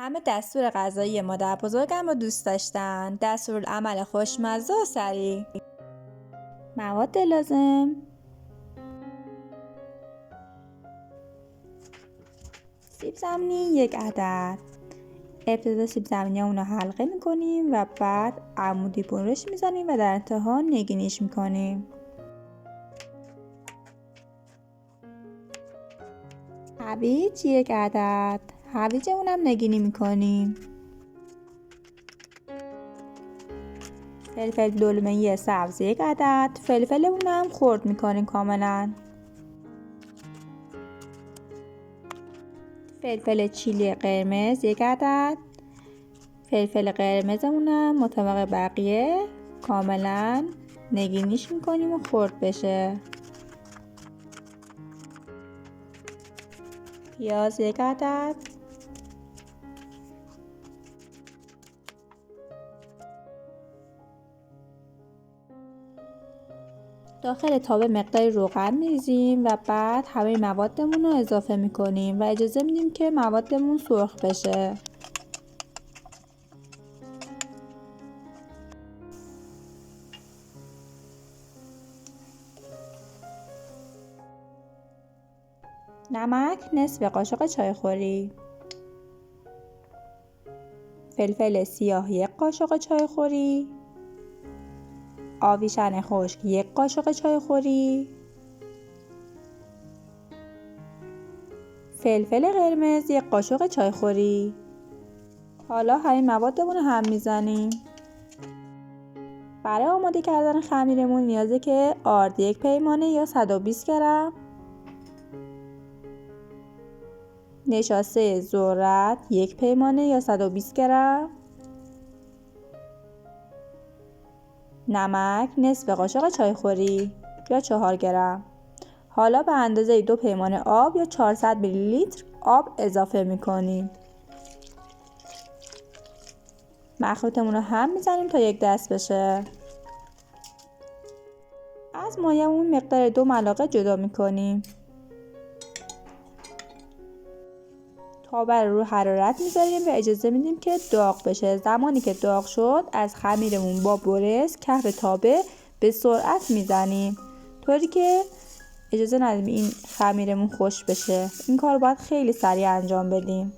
همه دستور غذایی مادر بزرگم رو دوست داشتن. دستورالعمل خوشمزه و سریع. مواد لازم: سیب زمینی 1 عدد. ابتدا سیب زمینی رو حلقه میکنیم و بعد عمودی برش میزنیم و در انتها نگینیش میکنیم. هویج 1 عدد. هویجمون هم نگینی میکنیم. فلفل دلمه‌ای سبز 1 عدد. فلفلمون هم خرد میکنیم کاملا. فلفل چیلی قرمز 1 عدد. فلفل قرمزمون هم مطابق بقیه کاملا نگینیش میکنیم و خرد بشه. پیاز 1 عدد. داخل تابه مقداری روغن میریزیم و بعد همه موادمون رو اضافه میکنیم و اجازه میدیم که موادمون سرخ بشه. نمک نصف قاشق چایخوری. فلفل سیاه 1 قاشق چایخوری. آویشن خشک 1 قاشق چایخوری. فلفل قرمز 1 قاشق چایخوری. حالا همین موادمون رو هم میزنیم. برای آماده کردن خمیرمون نیازه که آرد 1 پیمانه یا 120 گرم، نشاسته ذرت 1 پیمانه یا 120 گرم، نمک نصف قاشق چایخوری یا 4 گرم. حالا به اندازه 2 پیمانه آب یا 400 میلی لیتر آب اضافه میکنیم. مخلوطمون رو هم میزنیم تا یک دست بشه. از مایمون مقدار 2 ملعقه جدا میکنیم. تابه رو حرارت میذاریم و اجازه میدیم که داغ بشه. زمانی که داغ شد از خمیرمون با برس کف تابه به سرعت میزنیم طوری که اجازه ندیم این خمیرمون خشک بشه. این کار باید خیلی سریع انجام بدیم.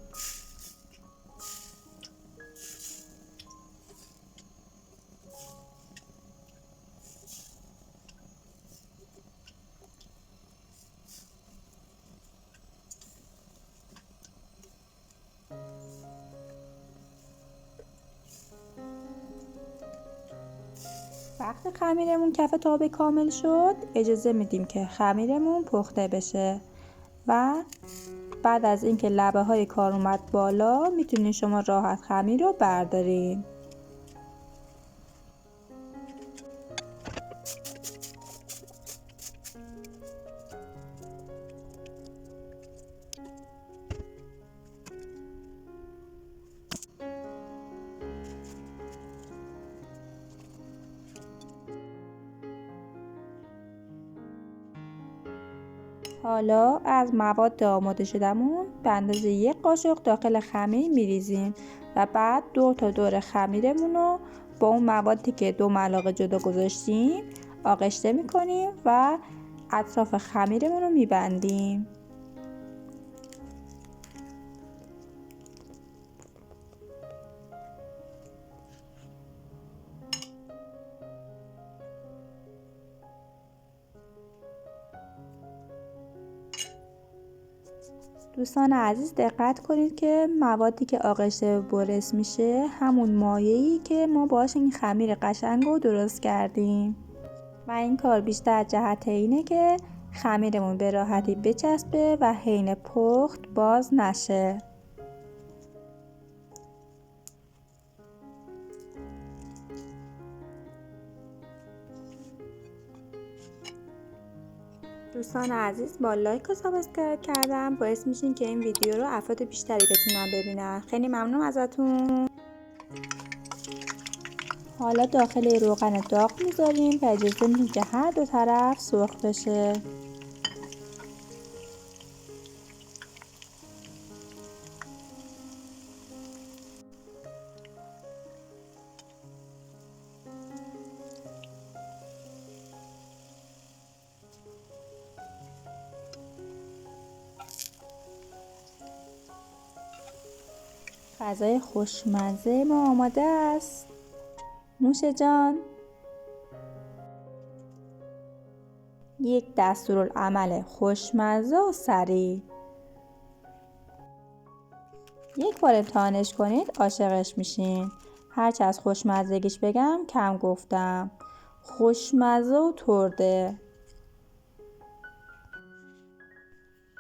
وقتی خمیرمون کف تابه کامل شد اجازه میدیم که خمیرمون پخته بشه و بعد از اینکه لبه های کار اومد بالا میتونین شما راحت خمیر رو بردارین. حالا از مواد آماده شدمون به اندازه 1 قاشق داخل خمیر میریزیم و بعد دور تا دور خمیرمون رو با اون موادی که 2 ملعقه جدا گذاشتیم آغشته میکنیم و اطراف خمیرمون رو میبندیم. دوستان عزیز دقت کنید که موادی که آغشته به برس میشه همون مایعی که ما باهاش این خمیر قشنگ رو درست کردیم و این کار بیشتر جهت اینه که خمیرمون به راحتی بچسبه و حین پخت باز نشه. دوستان عزیز با لایک و سابسکرایب کردن باعث میشین که این ویدیو رو افراد بیشتری بتونن ببینن. خیلی ممنون ازتون. حالا داخل روغن داغ میذاریم و اجازه میدیم که هر دو طرف سرخ بشه. غذای خوشمزه ما آماده است. نوش جان. یک دستورالعمل خوشمزه و سریع. یک بار امتحانش کنید عاشقش میشین. هرچه از خوشمزگیش بگم کم گفتم. خوشمزه و ترده.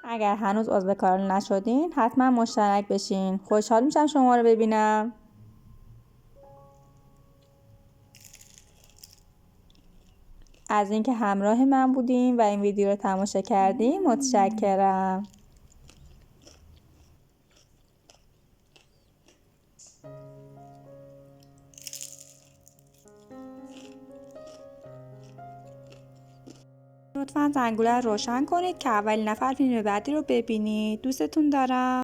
اگر هنوز عضو کانال نشدین حتما مشترک بشین. خوشحال میشم شما رو ببینم. از اینکه همراه من بودیم و این ویدیو رو تماشا کردیم متشکرم. لطفاً زنگوله رو روشن کنید که اولین نفر فیلم بعدی رو ببینید. دوستتون دارم.